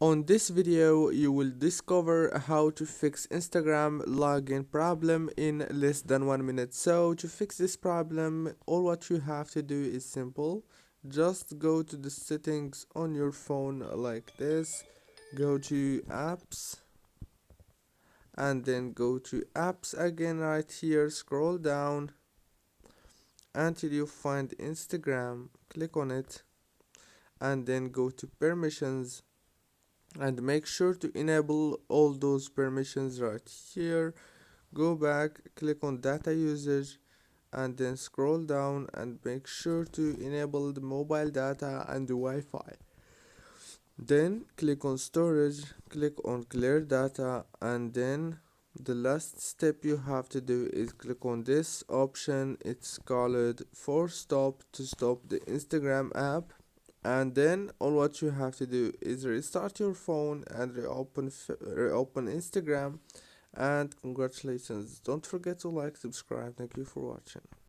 On this video, you will discover how to fix Instagram login problem in less than 1 minute. So to fix this problem, all what you have to do is simple. Just go to the settings on your phone like this. Go to apps and then go to apps again right here. Scroll down until you find Instagram. Click on it and then go to permissions and make sure to enable all those permissions right here. Go back, click on data usage and then scroll down and make sure to enable the mobile data and the Wi-Fi. Then click on storage, click on clear data, and then the last step you have to do is click on this option. It's called force stop to stop the Instagram app, and then all what you have to do is restart your phone and reopen Instagram. And congratulations, don't forget to like, subscribe. Thank you for watching.